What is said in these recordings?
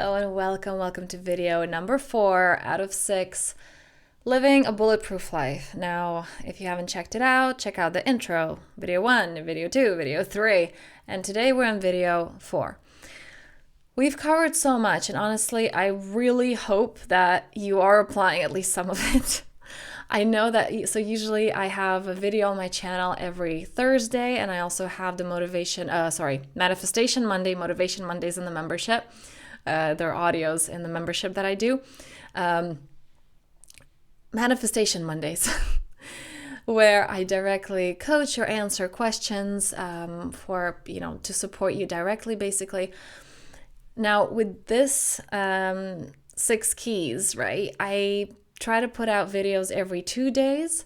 Hello and welcome to video number 4 out of 6, living a bulletproof life. Now, if you haven't checked it out, check out the intro, video 1, video 2, video 3, and today we're on video 4. We've covered so much, and honestly, I really hope that you are applying at least some of it. I know that, so usually I have a video on my channel every Thursday, and I also have the Manifestation Monday, Motivation Mondays in the membership. There are audios in the membership that I do. Manifestation Mondays, where I directly coach or answer questions to support you directly, basically. Now, with this 6 keys, right, I try to put out videos every 2 days,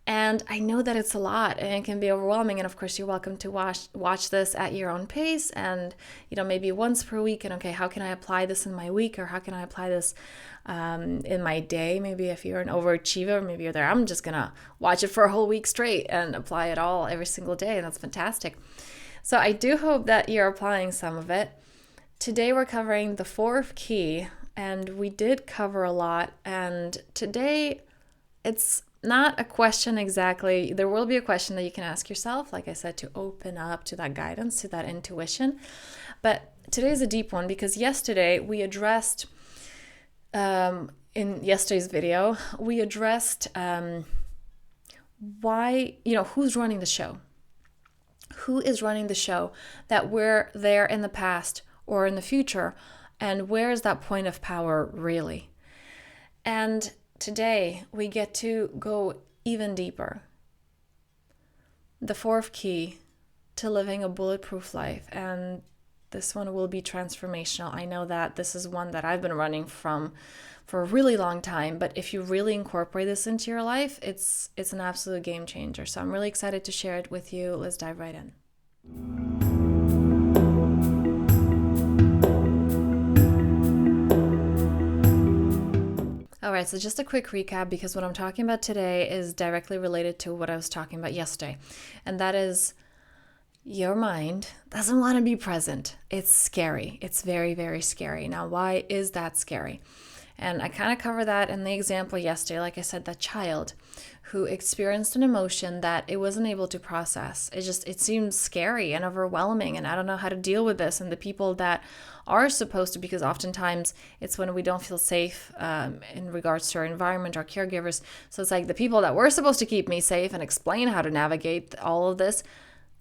and I know that it's a lot and it can be overwhelming, and of course you're welcome to watch this at your own pace, and maybe once per week, and okay, how can I apply this in my week, or how can I apply this in my day? Maybe if you're an overachiever, maybe you're there, I'm just gonna watch it for a whole week straight and apply it all every single day, and that's fantastic. So I do hope that you're applying some of it. Today we're covering the 4th key, and we did cover a lot, and today it's not a question exactly. There will be a question that you can ask yourself, like I said, to open up to that guidance, to that intuition. But today is a deep one, because yesterday we addressed, in yesterday's video, we addressed why, who's running the show? Who is running the show, that we're there in the past or in the future, and where is that point of power really? And today we get to go even deeper. The 4th key to living a bulletproof life, and this one will be transformational. I know that this is one that I've been running from for a really long time, but if you really incorporate this into your life, it's an absolute game changer. So I'm really excited to share it with you. Let's dive right in. All right, so just a quick recap, because what I'm talking about today is directly related to what I was talking about yesterday. And that is, your mind doesn't want to be present. It's scary. It's very, very scary. Now, why is that scary? And I kind of covered that in the example yesterday. Like I said, that child who experienced an emotion that it wasn't able to process. It seems scary and overwhelming, and I don't know how to deal with this. And the people that are supposed to, because oftentimes it's when we don't feel safe in regards to our environment, our caregivers. So it's like the people that were supposed to keep me safe and explain how to navigate all of this,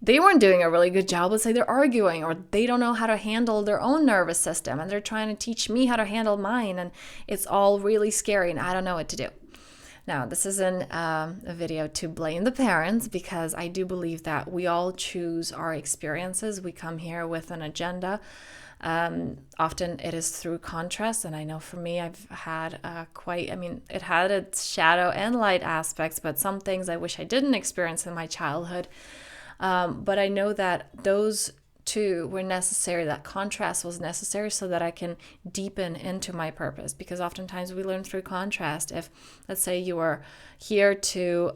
they weren't doing a really good job. Let's say they're arguing, or they don't know how to handle their own nervous system, and they're trying to teach me how to handle mine, and it's all really scary, and I don't know what to do. Now, this isn't a video to blame the parents, because I do believe that we all choose our experiences. We come here with an agenda. Often it is through contrast, and I know for me, I've had it had its shadow and light aspects, but some things I wish I didn't experience in my childhood. But I know that those two were necessary, that contrast was necessary, so that I can deepen into my purpose. Because oftentimes we learn through contrast. If, let's say, you are here to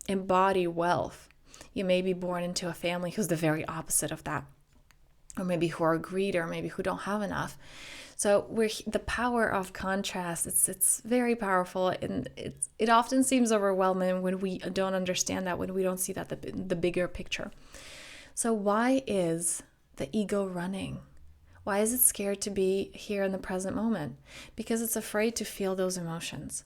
embody wealth, you may be born into a family who's the very opposite of that, or maybe who are greedy, or maybe who don't have enough. So the power of contrast, it's very powerful, and it often seems overwhelming when we don't understand that, when we don't see that the bigger picture. So why is the ego running? Why is it scared to be here in the present moment? Because it's afraid to feel those emotions.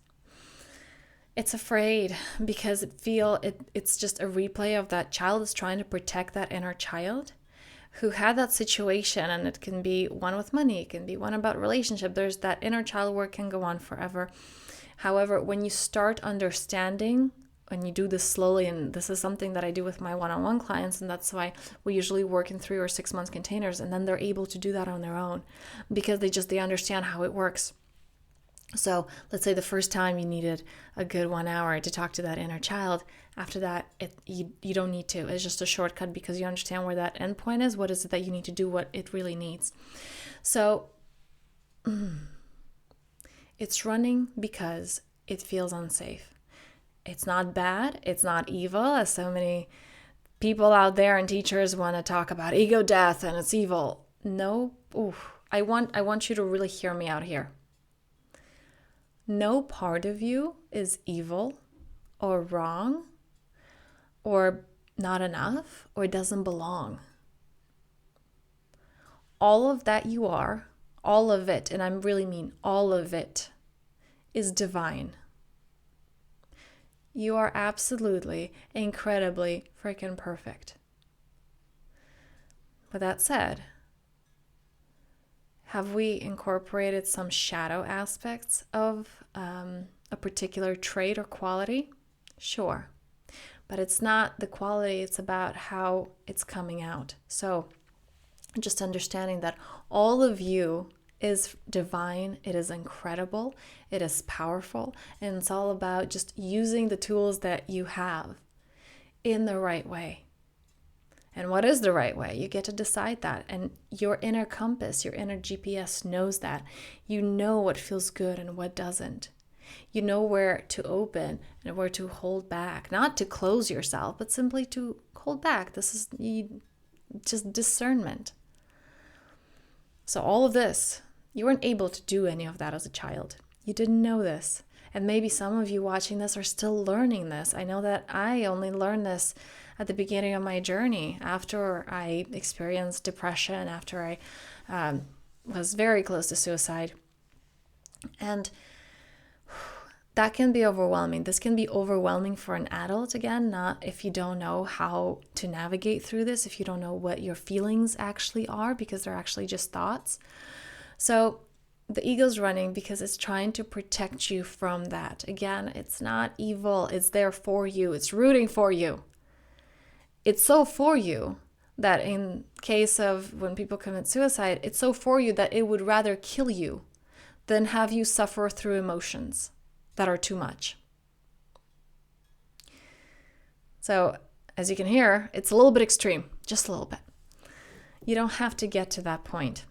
It's afraid because it's just a replay of that child is trying to protect that inner child who had that situation, and it can be one with money, it can be one about relationship. There's that inner child work can go on forever. However, when you start understanding, when you do this slowly, and this is something that I do with my one-on-one clients, and that's why we usually work in 3 or 6 month containers, and then they're able to do that on their own, because they understand how it works. So let's say the first time you needed a good 1 hour to talk to that inner child. After that, you don't need to. It's just a shortcut, because you understand where that end point is. What is it that you need to do, what it really needs. So it's running because it feels unsafe. It's not bad. It's not evil, as so many people out there and teachers want to talk about ego death and it's evil. No, I want you to really hear me out here. No part of you is evil or wrong or not enough or doesn't belong. All of that you are, all of it, and I really mean all of it, is divine. You are absolutely, incredibly freaking perfect. With that said, have we incorporated some shadow aspects of a particular trait or quality? Sure. But it's not the quality, it's about how it's coming out. So just understanding that all of you is divine, it is incredible, it is powerful, and it's all about just using the tools that you have in the right way. And what is the right way? You get to decide that. And your inner compass, your inner GPS knows that. You know what feels good and what doesn't. You know where to open and where to hold back. Not to close yourself, but simply to hold back. This is just discernment. So all of this, you weren't able to do any of that as a child. You didn't know this. And maybe some of you watching this are still learning this. I know that I only learned this at the beginning of my journey, after I experienced depression, after I was very close to suicide. And that can be overwhelming. This can be overwhelming for an adult, again, not if you don't know how to navigate through this, if you don't know what your feelings actually are, because they're actually just thoughts. So the ego's running because it's trying to protect you from that. Again, it's not evil. It's there for you. It's rooting for you. It's so for you that in case of when people commit suicide, it's so for you that it would rather kill you than have you suffer through emotions that are too much. So as you can hear, it's a little bit extreme, just a little bit. You don't have to get to that point.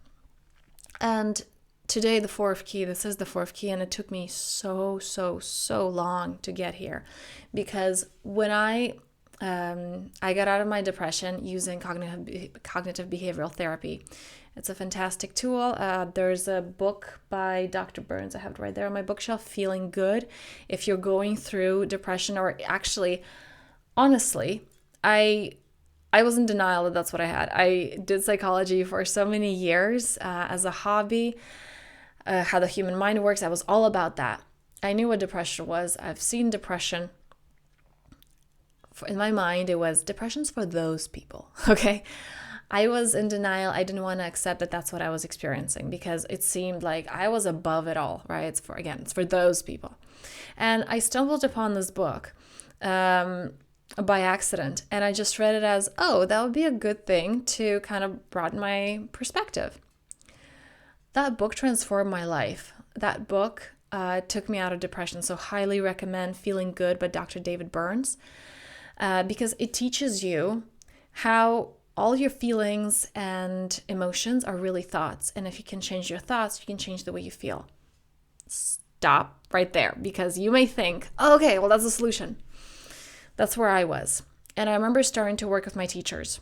And today, the fourth key, this is the fourth key, and it took me so long to get here. Because when I got out of my depression using cognitive behavioral therapy. It's a fantastic tool. There's a book by Dr. Burns. I have it right there on my bookshelf, Feeling Good. If you're going through depression, or actually, honestly, I was in denial that that's what I had. I did psychology for so many years as a hobby, how the human mind works. I was all about that. I knew what depression was. I've seen depression. In my mind, it was depression's for those people, okay? I was in denial. I didn't want to accept that that's what I was experiencing because it seemed like I was above it all, right? It's for those people. And I stumbled upon this book by accident, and I just read it as, oh, that would be a good thing to kind of broaden my perspective. That book transformed my life. That book took me out of depression, so highly recommend Feeling Good by Dr. David Burns. Because it teaches you how all your feelings and emotions are really thoughts. And if you can change your thoughts, you can change the way you feel. Stop right there, because you may think, oh, okay, well, that's the solution. That's where I was. And I remember starting to work with my teachers,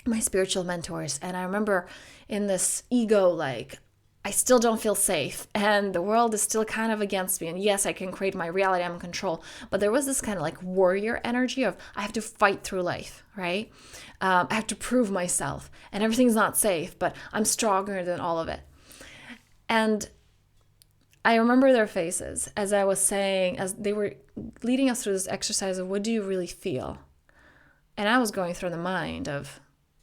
my spiritual mentors. And I remember in this ego, like, I still don't feel safe and the world is still kind of against me. And yes, I can create my reality, I'm in control. But there was this kind of like warrior energy of I have to fight through life, right? I have to prove myself and everything's not safe, but I'm stronger than all of it. And I remember their faces as I was saying, as they were leading us through this exercise of what do you really feel? And I was going through the mind of,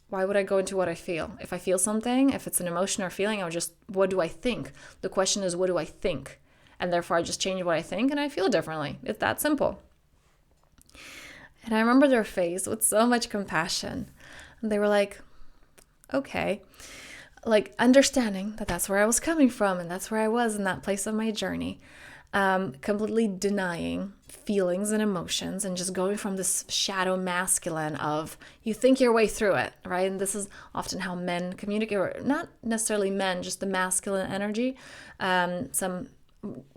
why would I go into what I feel? If I feel something, if it's an emotion or feeling, I would just, what do I think? The question is, what do I think? And therefore, I just change what I think and I feel differently. It's that simple. And I remember their face with so much compassion. And they were like, okay. Like understanding that that's where I was coming from and that's where I was in that place of my journey. Completely denying feelings and emotions and just going from this shadow masculine of you think your way through it, right? And this is often how men communicate, or not necessarily men, just the masculine energy.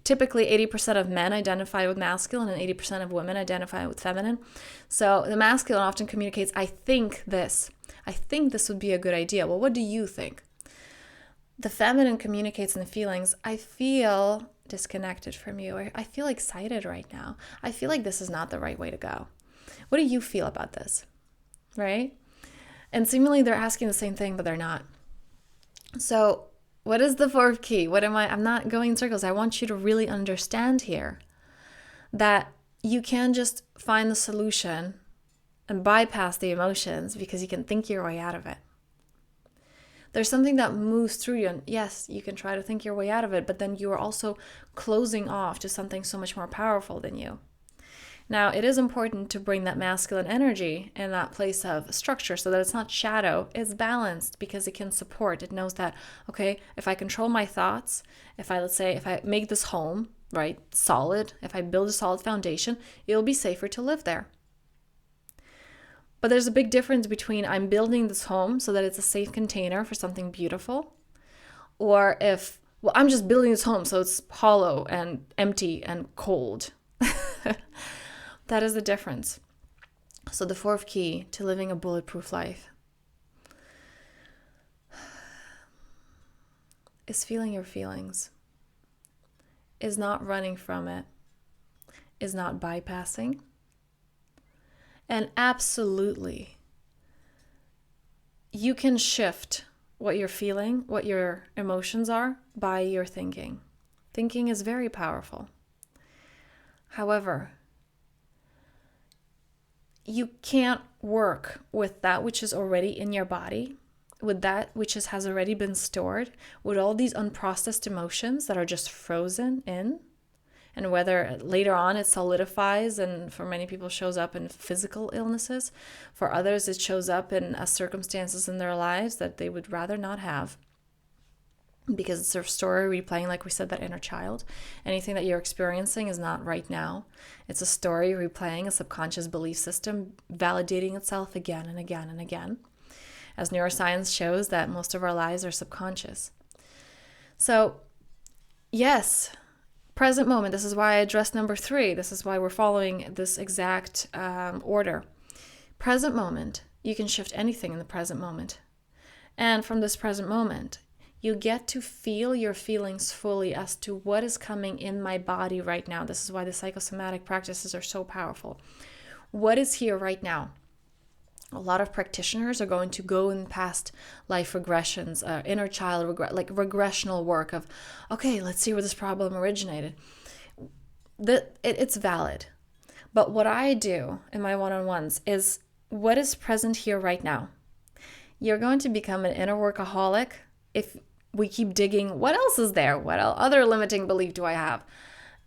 Typically 80% of men identify with masculine and 80% of women identify with feminine. So the masculine often communicates, I think this would be a good idea. Well, what do you think? The feminine communicates in the feelings. I feel disconnected from you, or I feel excited right now. I feel like this is not the right way to go. What do you feel about this? Right? And seemingly they're asking the same thing, but they're not. So what is the fourth key? I'm not going in circles. I want you to really understand here that you can just find the solution and bypass the emotions because you can think your way out of it. There's something that moves through you, and yes, you can try to think your way out of it, but then you are also closing off to something so much more powerful than you. Now, it is important to bring that masculine energy in that place of structure so that it's not shadow, it's balanced because it can support. It knows that, okay, if I control my thoughts, if I make this home, right, solid, if I build a solid foundation, it'll be safer to live there. But there's a big difference between I'm building this home so that it's a safe container for something beautiful, or I'm just building this home so it's hollow and empty and cold. That is the difference. So the fourth key to living a bulletproof life is feeling your feelings, is not running from it, is not bypassing. And absolutely, you can shift what you're feeling, what your emotions are, by your thinking. Thinking is very powerful. However, you can't work with that which is already in your body, with that which has already been stored, with all these unprocessed emotions that are just frozen in. And whether later on it solidifies and for many people shows up in physical illnesses, for others it shows up in circumstances in their lives that they would rather not have. Because it's their story replaying, like we said, that inner child. Anything that you're experiencing is not right now. It's a story replaying a subconscious belief system, validating itself again and again and again. As neuroscience shows that most of our lives are subconscious. So, yes, present moment. This is why I addressed number 3. This is why we're following this exact order. Present moment. You can shift anything in the present moment. And from this present moment, you get to feel your feelings fully as to what is coming in my body right now. This is why the psychosomatic practices are so powerful. What is here right now? A lot of practitioners are going to go in past life regressions, inner child regressional work of, okay, let's see where this problem originated. It's valid. But what I do in my one-on-ones is what is present here right now. You're going to become an inner workaholic if we keep digging, what else is there? What other limiting belief do I have?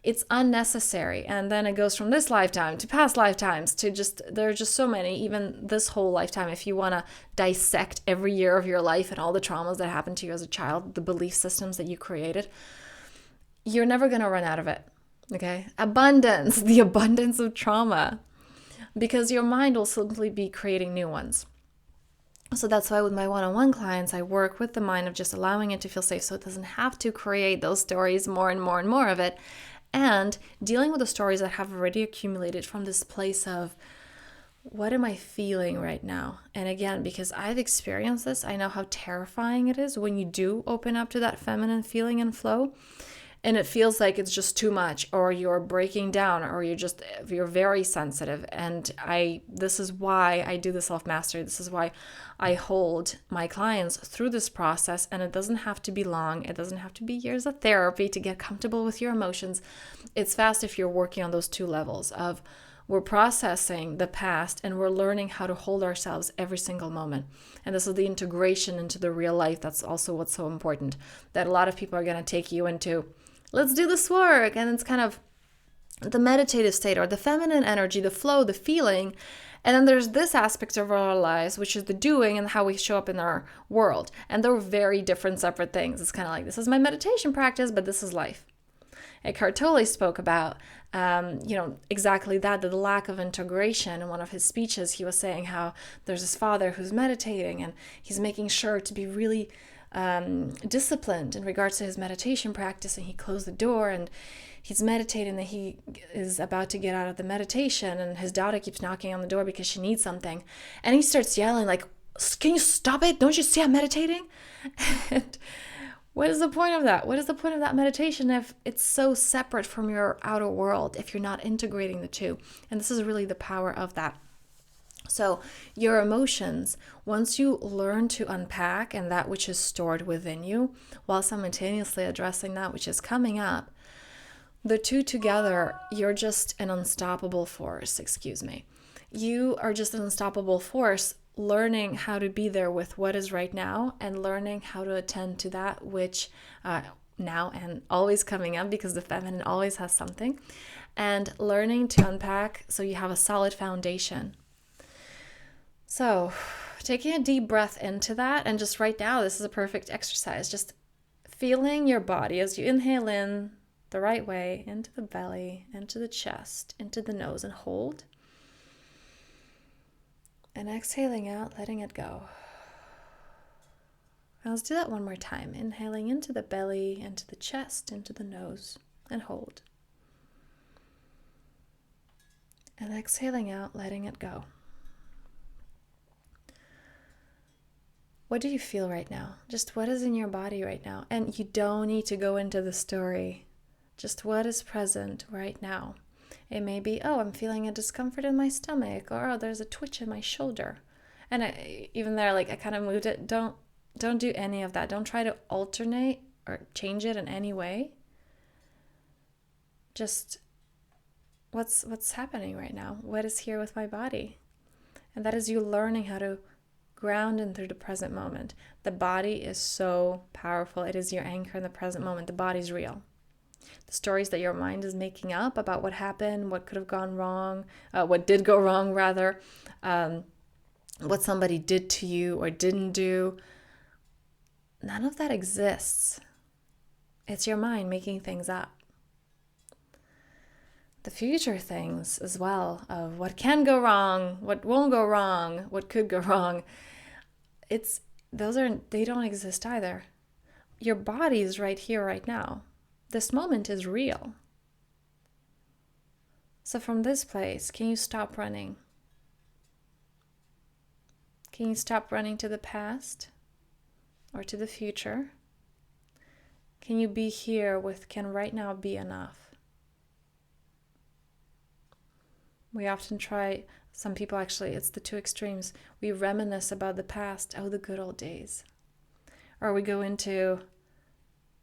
It's unnecessary. And then it goes from this lifetime to past lifetimes to there are just so many, even this whole lifetime. If you want to dissect every year of your life and all the traumas that happened to you as a child, the belief systems that you created, you're never going to run out of it. Okay? Abundance, the abundance of trauma, because your mind will simply be creating new ones. So that's why with my one-on-one clients, I work with the mind of just allowing it to feel safe so it doesn't have to create those stories more and more and more of it, and dealing with the stories that have already accumulated from this place of, what am I feeling right now? And again, because I've experienced this, I know how terrifying it is when you do open up to that feminine feeling and flow, and it feels like it's just too much, or you're breaking down, or you're very sensitive. And this is why I do the self-mastery. This is why I hold my clients through this process, and it doesn't have to be long. It doesn't have to be years of therapy to get comfortable with your emotions. It's fast if you're working on those 2 levels of, we're processing the past and we're learning how to hold ourselves every single moment. And this is the integration into the real life. That's also what's so important, that a lot of people are going to take you into, let's do this work. And it's kind of the meditative state or the feminine energy, the flow, the feeling. And then there's this aspect of our lives, which is the doing and how we show up in our world. And they're very different, separate things. It's kind of like, this is my meditation practice, but this is life. Eckhart Tolle spoke about, exactly that, the lack of integration. In one of his speeches, he was saying how there's this father who's meditating and he's making sure to be really disciplined in regards to his meditation practice, and he closed the door and he's meditating and he is about to get out of the meditation, and his daughter keeps knocking on the door because she needs something, and he starts yelling like, can you stop it? Don't you see I'm meditating? And What is the point of that? What is the point of that meditation if it's so separate from your outer world, if you're not integrating the two? And this is really the power of that. So your emotions, once you learn to unpack and that which is stored within you, while simultaneously addressing that which is coming up, the two together, you're just an unstoppable force, You are just an unstoppable force, learning how to be there with what is right now and learning how to attend to that which now and always coming up, because the feminine always has something, and learning to unpack so you have a solid foundation. So taking a deep breath into that, and just right now, this is a perfect exercise, just feeling your body as you inhale in the right way, into the belly, into the chest, into the nose, and hold. And exhaling out, letting it go. Now let's do that one more time. Inhaling into the belly, into the chest, into the nose, and hold. And exhaling out, letting it go. What do you feel right now? Just what is in your body right now? And you don't need to go into the story. Just what is present right now. It may be, oh, I'm feeling a discomfort in my stomach, or oh, there's a twitch in my shoulder. And even there, I kind of moved it. Don't do any of that. Don't try to alternate or change it in any way. Just what's happening right now? What is here with my body? And that is you learning how to ground into the present moment. The body is so powerful. It is your anchor in the present moment. The body's real. The stories that your mind is making up about what happened, what could have gone wrong, what did go wrong rather, what somebody did to you or didn't do, none of that exists. It's your mind making things up. The future things as well, of what can go wrong, what won't go wrong, what could go wrong, they don't exist either. Your body is right here, right now. This moment is real. So from this place, can you stop running? Can you stop running to the past or to the future? Can you be here with can right now be enough? We often try, some people actually, it's the two extremes. We reminisce about the past, oh, the good old days. Or we go into,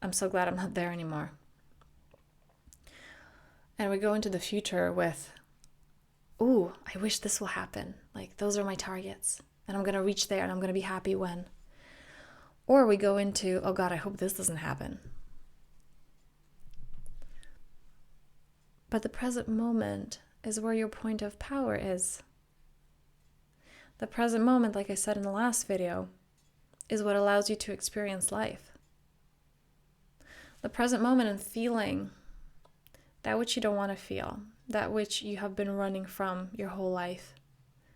I'm so glad I'm not there anymore. And we go into the future with, ooh, I wish this will happen. Those are my targets. And I'm going to reach there and I'm going to be happy when. Or we go into, oh God, I hope this doesn't happen. But the present moment is where your point of power is. The present moment, like I said in the last video, is what allows you to experience life. The present moment and feeling that which you don't want to feel, that which you have been running from your whole life,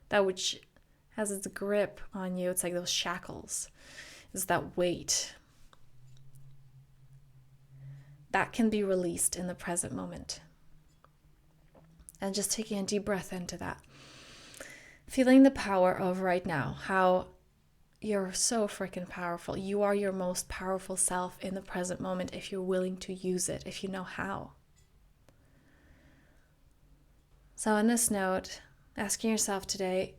that which has its grip on you, it's like those shackles, is that weight. That can be released in the present moment. And just taking a deep breath into that. Feeling the power of right now, how you're so freaking powerful. You are your most powerful self in the present moment if you're willing to use it, if you know how. So on this note, asking yourself today,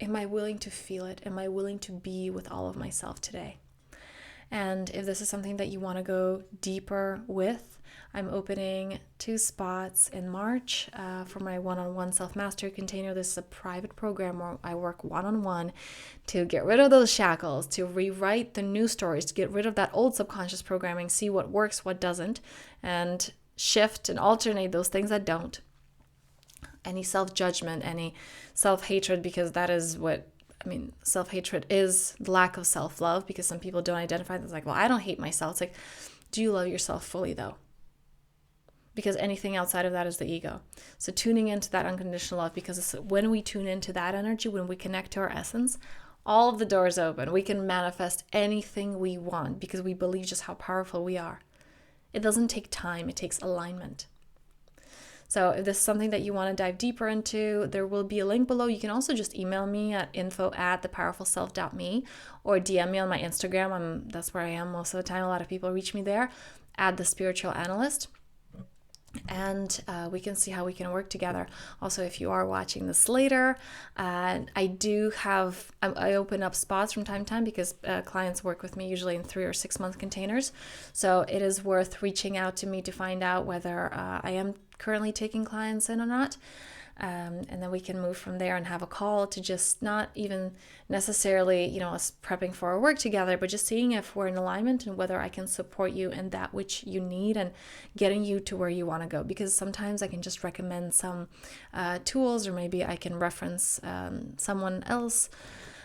am I willing to feel it? Am I willing to be with all of myself today? And if this is something that you want to go deeper with, I'm opening 2 spots in March for my one-on-one self-mastery container. This is a private program where I work one-on-one to get rid of those shackles, to rewrite the new stories, to get rid of that old subconscious programming, see what works, what doesn't, and shift and alternate those things that don't. Any self-judgment, any self-hatred, because that is self-hatred is the lack of self-love, because some people don't identify that's well, I don't hate myself. It's like, do you love yourself fully though? Because anything outside of that is the ego. So tuning into that unconditional love, because when we tune into that energy, when we connect to our essence, all of the doors open. We can manifest anything we want because we believe just how powerful we are. It doesn't take time, it takes alignment. So if this is something that you want to dive deeper into, there will be a link below. You can also just email me at info@thepowerfulself.me or DM me on my Instagram. That's where I am most of the time. A lot of people reach me there, @the spiritual analyst. And we can see how we can work together. Also, if you are watching this later, I open up spots from time to time because clients work with me usually in 3 or 6 month containers. So it is worth reaching out to me to find out whether I am currently taking clients in or not. And then we can move from there and have a call to just not even necessarily, us prepping for our work together, but just seeing if we're in alignment and whether I can support you in that which you need and getting you to where you want to go. Because sometimes I can just recommend some tools, or maybe I can reference someone else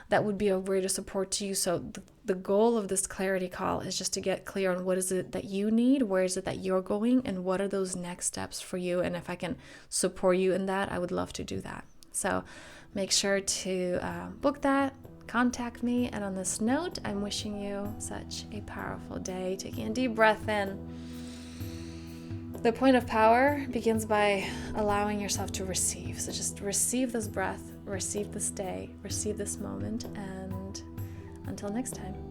that would be a greater support to you. So the goal of this clarity call is just to get clear on what is it that you need, where is it that you're going, and what are those next steps for you. And if I can support you in that, I would love to do that. So make sure to book that, contact me. And on this note, I'm wishing you such a powerful day. Taking a deep breath in. The point of power begins by allowing yourself to receive. So just receive this breath, receive this day, receive this moment, and until next time.